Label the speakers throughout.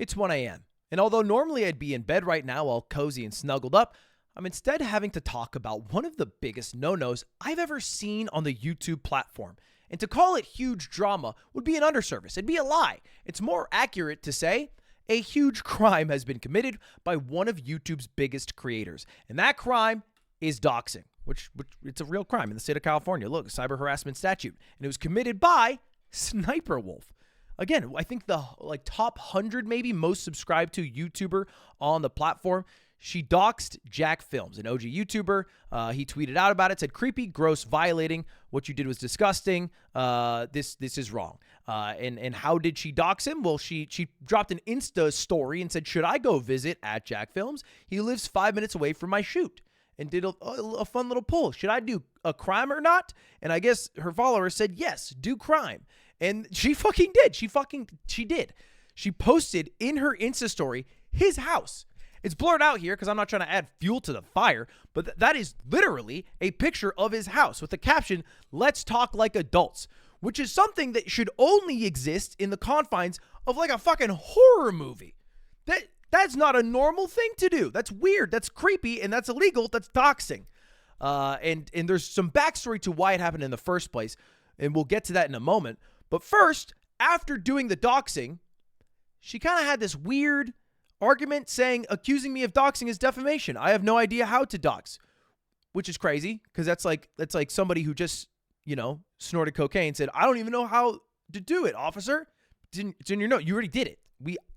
Speaker 1: It's 1 a.m. And although normally I'd be in bed right now all cozy and snuggled up, I'm instead having to talk about one of the biggest no-nos I've ever seen on the YouTube platform. And to call it huge drama would be an underservice. It'd be a lie. It's more accurate to say a huge crime has been committed by one of YouTube's biggest creators. And that crime is doxing, which it's a real crime in the state of California. Look, cyber harassment statute. And it was committed by Sniper Wolf. Again, I think the top 100 maybe most subscribed to YouTuber on the platform. She doxed Jack Films, an OG YouTuber. He tweeted out about it, said, creepy, gross, violating. What you did was disgusting. This is wrong. And how did she dox him? Well, she dropped an Insta story and said, should I go visit at Jack Films? He lives 5 minutes away from my shoot. And did a fun little poll. Should I do a crime or not? And I guess her followers said, yes, do crime. And she fucking did. She did. She posted in her Insta story his house. It's blurred out here because I'm not trying to add fuel to the fire, but that is literally a picture of his house with the caption, let's talk like adults, which is something that should only exist in the confines of like a fucking horror movie. That's not a normal thing to do. That's weird. That's creepy, and that's illegal. That's doxing. And there's some backstory to why it happened in the first place, and we'll get to that in a moment. But first, after doing the doxing, she kind of had this weird argument saying, accusing me of doxing is defamation. I have no idea how to dox, which is crazy because that's like somebody who just, snorted cocaine said, I don't even know how to do it, officer. It's in your note. You already did it.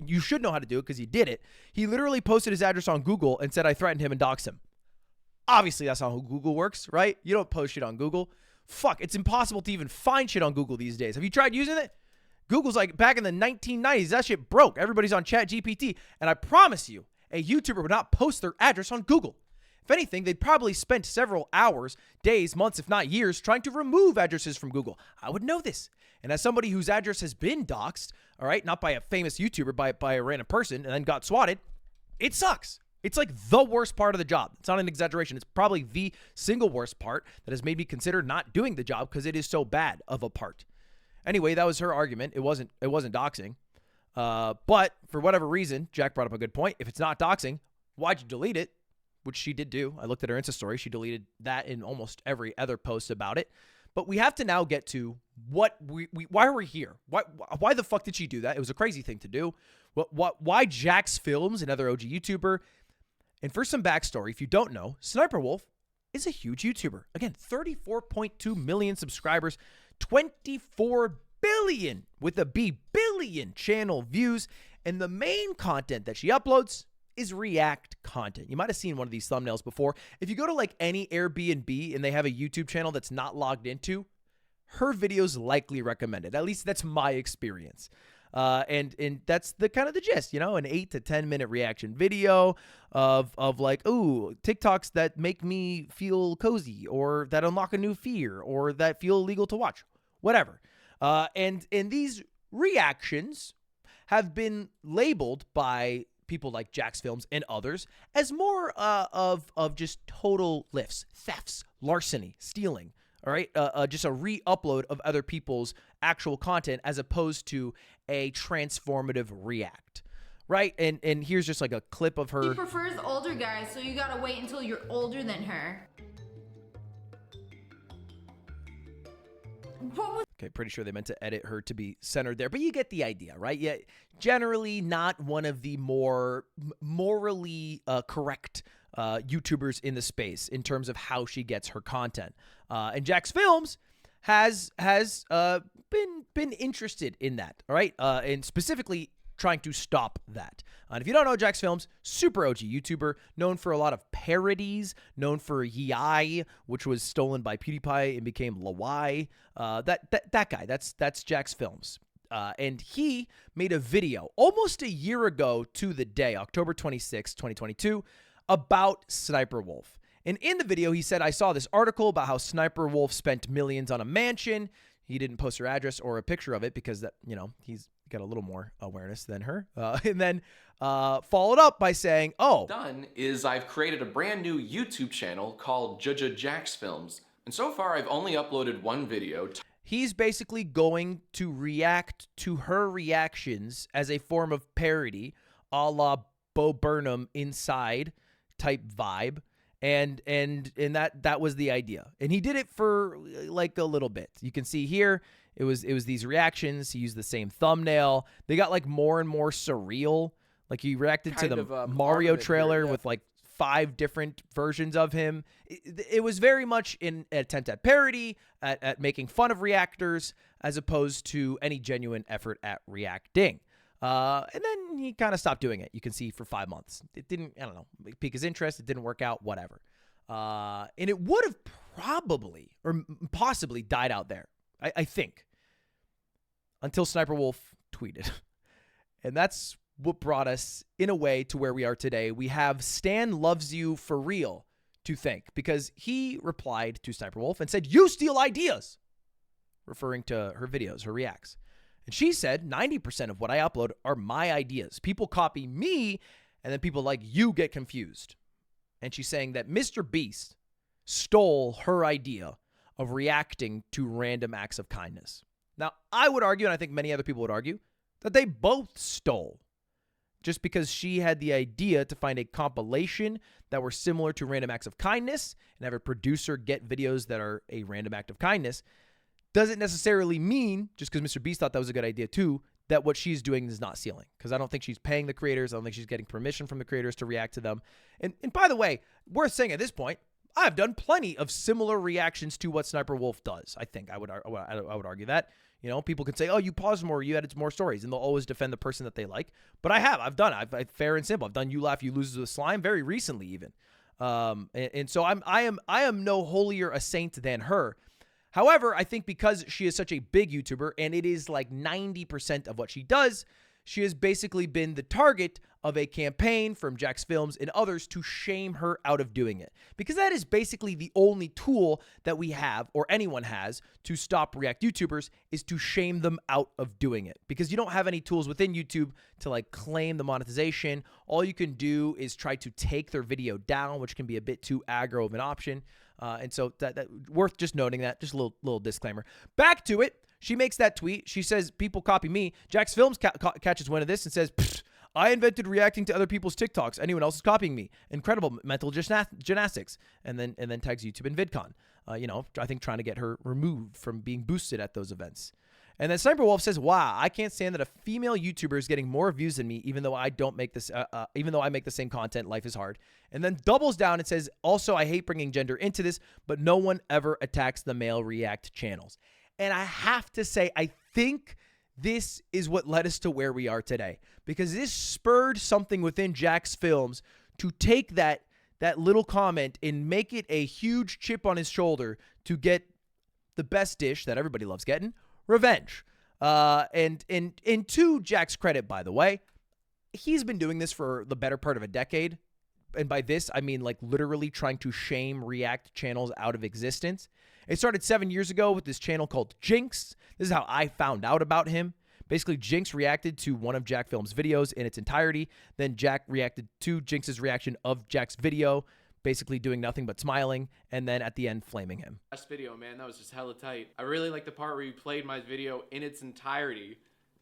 Speaker 1: You should know how to do it because you did it. He literally posted his address on Google and said I threatened him and doxed him. Obviously, that's not how Google works, right? You don't post shit on Google. Fuck, it's impossible to even find shit on Google these days. Have you tried using it? Google's like back in the 1990s, that shit broke. Everybody's on ChatGPT. And I promise you, a YouTuber would not post their address on Google. If anything, they'd probably spent several hours, days, months, if not years, trying to remove addresses from Google. I would know this. And as somebody whose address has been doxed, all right, not by a famous YouTuber, by a random person, and then got swatted, it sucks. It's like the worst part of the job. It's not an exaggeration. It's probably the single worst part that has made me consider not doing the job because it is so bad of a part. Anyway, that was her argument. It wasn't doxing. But for whatever reason, Jack brought up a good point. If it's not doxing, why'd you delete it? Which she did do. I looked at her Insta story. She deleted that in almost every other post about it. But we have to now get to why are we here? Why the fuck did she do that? It was a crazy thing to do. Why Jack's Films, another OG YouTuber? And for some backstory, if you don't know, Sniper Wolf is a huge YouTuber. Again, 34.2 million subscribers, 24 billion with a B billion channel views. And the main content that she uploads is react content. You might have seen one of these thumbnails before. If you go to like any Airbnb and they have a YouTube channel that's not logged into, her video's likely recommended. At least that's my experience. And that's the kind of the gist, an 8 to 10 minute reaction video of like, ooh, TikToks that make me feel cozy or that unlock a new fear or that feel illegal to watch, whatever. And these reactions have been labeled by people like Jack's Films and others as more of just total lifts, thefts, larceny, stealing. All right, just a re-upload of other people's actual content as opposed to a transformative react, right? And here's just like a clip of her.
Speaker 2: She prefers older guys, so you gotta wait until you're older than her.
Speaker 1: Okay, pretty sure they meant to edit her to be centered there, but you get the idea, right? Yeah, generally not one of the more morally correct YouTubers in the space in terms of how she gets her content. And Jack's Films has been interested in that, all right? And specifically trying to stop that. And if you don't know Jack's Films, super OG YouTuber, known for a lot of parodies, known for Yai, which was stolen by PewDiePie and became Lawai. That guy, that's Jack's Films. And he made a video almost a year ago to the day, October 26, 2022, about Sniper Wolf. And in the video, he said, I saw this article about how Sniper Wolf spent millions on a mansion. He didn't post her address or a picture of it because that, he's got a little more awareness than her. And then followed up by saying,
Speaker 3: done is I've created a brand new YouTube channel called Jack's Films. And so far, I've only uploaded one video.
Speaker 1: He's basically going to react to her reactions as a form of parody, a la Bo Burnham Inside type vibe. And that was the idea. And he did it for like a little bit. You can see here, it was these reactions. He used the same thumbnail. They got like more and more surreal. Like he reacted to the Mario trailer
Speaker 3: here, yeah.
Speaker 1: with like 5 different versions of him. It was very much in an attempt at parody, at making fun of reactors, as opposed to any genuine effort at reacting. And then he kind of stopped doing it. You can see for 5 months. It didn't, I don't know, pique his interest. It didn't work out, whatever. And it would have probably or possibly died out there, I think, until Sniper Wolf tweeted. And that's what brought us, in a way, to where we are today. We have Stan Loves You for real to thank, because he replied to Sniper Wolf and said, "You steal ideas," referring to her videos, her reacts. And she said, 90% of what I upload are my ideas. People copy me, and then people like you get confused. And she's saying that Mr. Beast stole her idea of reacting to random acts of kindness. Now, I would argue, and I think many other people would argue, that they both stole. Just because she had the idea to find a compilation that were similar to random acts of kindness and have a producer get videos that are a random act of kindness doesn't necessarily mean, just because Mr. Beast thought that was a good idea too, that what she's doing is not stealing. Because I don't think she's paying the creators. I don't think she's getting permission from the creators to react to them. And by the way, worth saying at this point, I've done plenty of similar reactions to what Sniper Wolf does. I think I would argue that. You know, people could say, "Oh, you paused more, you added more stories," and they'll always defend the person that they like. But I've done it. I've fair and simple. I've done You Laugh, You Lose with Slime very recently, even. And so I am no holier a saint than her. However, I think because she is such a big YouTuber, and it is like 90% of what she does, she has basically been the target of a campaign from Jax Films and others to shame her out of doing it. Because that is basically the only tool that we have, or anyone has, to stop React YouTubers, is to shame them out of doing it. Because you don't have any tools within YouTube to like claim the monetization. All you can do is try to take their video down, which can be a bit too aggro of an option. And so that worth just noting that, just a little disclaimer. Back to it. She makes that tweet. She says, "People copy me." Jax Films catches wind of this and says, "I invented reacting to other people's TikToks. Anyone else is copying me. Incredible mental gymnastics." And then tags YouTube and VidCon. I think trying to get her removed from being boosted at those events. And then Sniper Wolf says, "Wow, I can't stand that a female YouTuber is getting more views than me, even though I don't make this. Even though I make the same content, life is hard." And then doubles down and says, "Also, I hate bringing gender into this, but no one ever attacks the male React channels." And I have to say, I think this is what led us to where we are today, because this spurred something within Jax Films to take that little comment and make it a huge chip on his shoulder to get the best dish that everybody loves getting, revenge. And to Jack's credit, by the way, he's been doing this for the better part of a decade. And by this, I mean like literally trying to shame React channels out of existence. It started 7 years ago with this channel called Jinx. This is how I found out about him. Basically, Jinx reacted to one of Jack Films' videos in its entirety. Then Jack reacted to Jinx's reaction of Jack's video, basically doing nothing but smiling, and then at the end, flaming him.
Speaker 4: Last video, man, that was just hella tight. I really like the part where you played my video in its entirety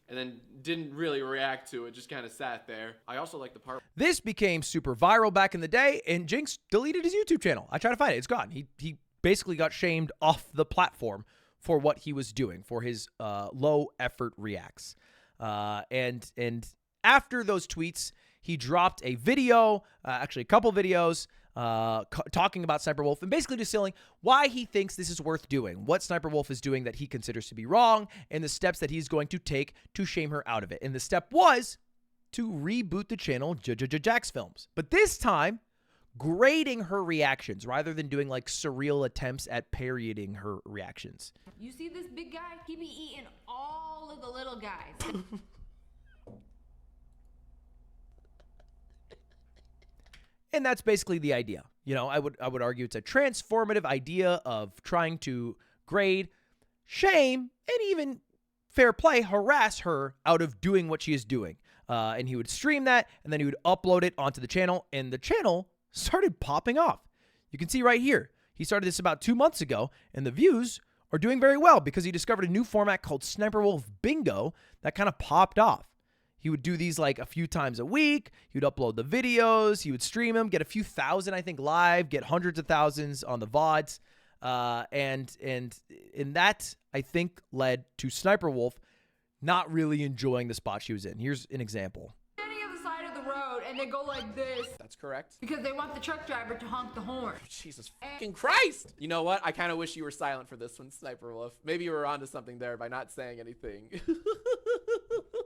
Speaker 4: and then didn't really react to it, just kind of sat there. I also like the part.
Speaker 1: This became super viral back in the day, and Jinx deleted his YouTube channel. I tried to find it. It's gone. He basically got shamed off the platform for what he was doing, for his low effort reacts. And after those tweets, he dropped a video, actually a couple videos, talking about Sniper Wolf and basically distilling why he thinks this is worth doing, what Sniper Wolf is doing that he considers to be wrong, and the steps that he's going to take to shame her out of it. And the step was to reboot the channel Jax Films. But this time, grading her reactions rather than doing like surreal attempts at parodying her reactions.
Speaker 2: You see this big guy? He be eating all of the little guys.
Speaker 1: And that's basically the idea. You know, I would argue it's a transformative idea of trying to grade, shame, and even fair play, harass her out of doing what she is doing. And he would stream that, and then he would upload it onto the channel, and the channel started popping off. You can see right here. He started this about 2 months ago, and the views are doing very well because he discovered a new format called Sniper Wolf Bingo that kind of popped off. He would do these like a few times a week. He would upload the videos. He would stream them, get a few thousand, I think, live, get hundreds of thousands on the VODs. And that, I think, led to Sniper Wolf not really enjoying the spot she was in. Here's an example.
Speaker 2: Standing at the side of the road and they go like this
Speaker 4: That's correct.
Speaker 2: because they want the truck driver to honk the horn.
Speaker 4: Jesus fucking Christ! You know what? I kind of wish you were silent for this one, Sniper Wolf. Maybe you were onto something there by not saying anything.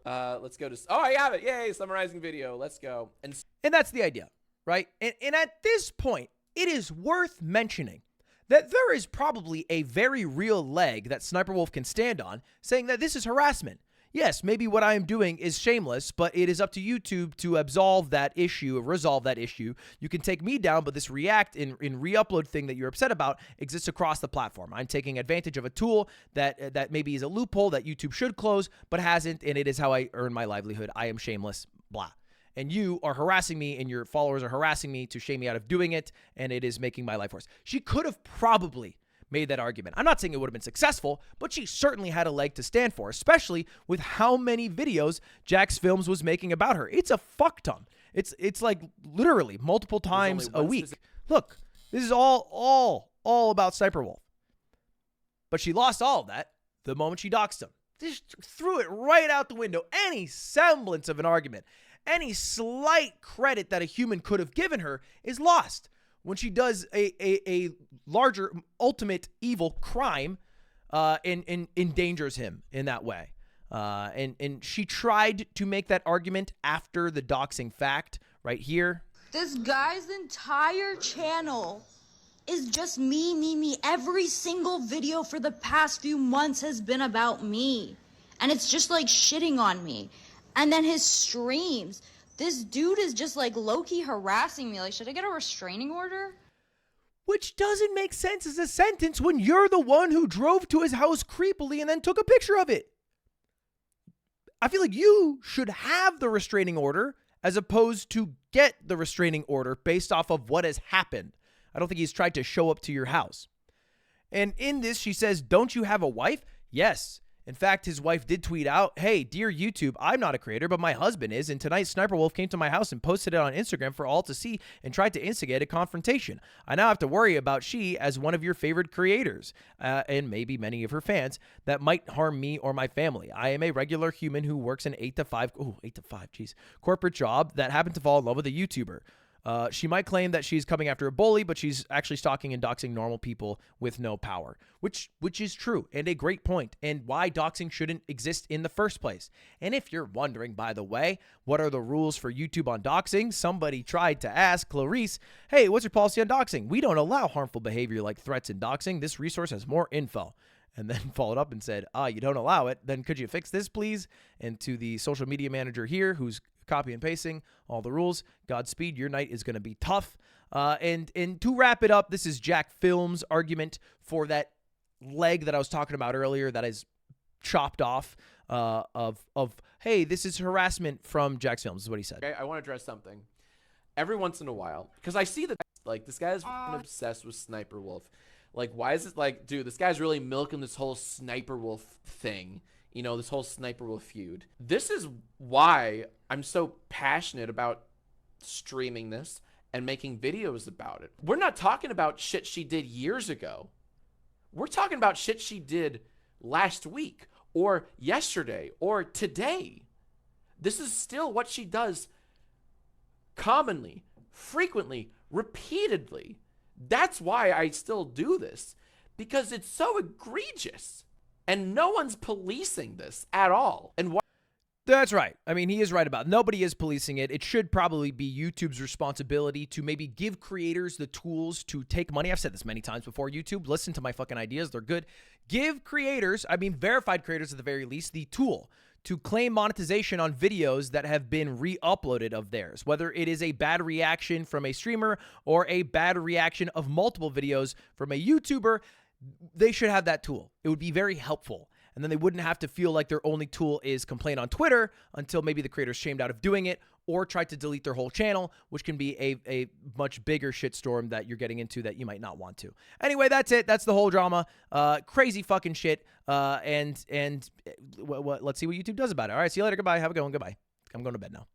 Speaker 4: Let's go to... Oh, I have it! Yay! Summarizing video. Let's go. And
Speaker 1: that's the idea, right? And at this point, it is worth mentioning that there is probably a very real leg that Sniper Wolf can stand on saying that this is harassment. Yes, maybe what I am doing is shameless, but it is up to YouTube to resolve that issue. You can take me down, but this react in re-upload thing that you're upset about exists across the platform. I'm taking advantage of a tool that maybe is a loophole that YouTube should close, but hasn't, and it is how I earn my livelihood. I am shameless, blah. And you are harassing me, and your followers are harassing me to shame me out of doing it, and it is making my life worse. She could have probably made that argument. I'm not saying it would have been successful, but she certainly had a leg to stand for, especially with how many videos Jax Films was making about her. It's a fuck ton. It's like literally multiple times a week. Look, this is all about Sniper Wolf. But she lost all of that the moment she doxed him. Just threw it right out the window. Any semblance of an argument, any slight credit that a human could have given her is lost when she does a larger, ultimate evil crime and endangers him in that way. And she tried to make that argument after the doxing fact right here.
Speaker 5: This guy's entire channel is just me. Every single video for the past few months has been about me. And it's just like shitting on me. And then his streams. This dude is just like low-key harassing me. Like, should I get a restraining order?
Speaker 1: Which doesn't make sense as a sentence when you're the one who drove to his house creepily and then took a picture of it. I feel like you should have the restraining order as opposed to get the restraining order based off of what has happened. I don't think he's tried to show up to your house. And in this, she says, don't you have a wife? Yes. In fact, his wife did tweet out, hey, dear YouTube, I'm not a creator, but my husband is. And tonight, Sniper Wolf came to my house and posted it on Instagram for all to see and tried to instigate a confrontation. I now have to worry about she as one of your favorite creators and maybe many of her fans that might harm me or my family. I am a regular human who works an 8 to 5 corporate job that happened to fall in love with a YouTuber. She might claim that she's coming after a bully, but she's actually stalking and doxing normal people with no power, which is true and a great point, and why doxing shouldn't exist in the first place. And if you're wondering, by the way, what are the rules for YouTube on doxing? Somebody tried to ask Clarice, hey, what's your policy on doxing? We don't allow harmful behavior like threats in doxing. This resource has more info. And then followed up and said, you don't allow it. Then could you fix this, please? And to the social media manager here, who's copy and pasting all the rules, Godspeed, your night is going to be tough. And to wrap it up, this is Jack Films' argument for that leg that I was talking about earlier that is chopped off of hey, this is harassment from Jack Films, is what he said.
Speaker 4: Okay, I want to address something. Every once in a while, because I see that, like, this guy's obsessed with Sniper Wolf. Like, why is it like, dude, this guy's really milking this whole Sniper Wolf thing. You know, this whole Sniper Wolf feud. This is why I'm so passionate about streaming this and making videos about it. We're not talking about shit she did years ago. We're talking about shit she did last week or yesterday or today. This is still what she does commonly, frequently, repeatedly. That's why I still do this, because it's so egregious. And no one's policing this at all. And why?
Speaker 1: That's right. I mean, he is right about it. Nobody is policing it. It should probably be YouTube's responsibility to maybe give creators the tools to take money. I've said this many times before. YouTube, listen to my fucking ideas. They're good. Give creators, I mean verified creators at the very least, the tool to claim monetization on videos that have been re-uploaded of theirs, whether it is a bad reaction from a streamer or a bad reaction of multiple videos from a YouTuber. They should have that tool. It would be very helpful. and then they wouldn't have to feel like their only tool is complain on Twitter until maybe the creator's shamed out of doing it or tried to delete their whole channel, which can be a much bigger shitstorm that you're getting into that you might not want to. Anyway, that's it. That's the whole drama. Crazy fucking shit. And let's see what YouTube does about it. All right, see you later. Goodbye. Have a good one. Goodbye. I'm going to bed now.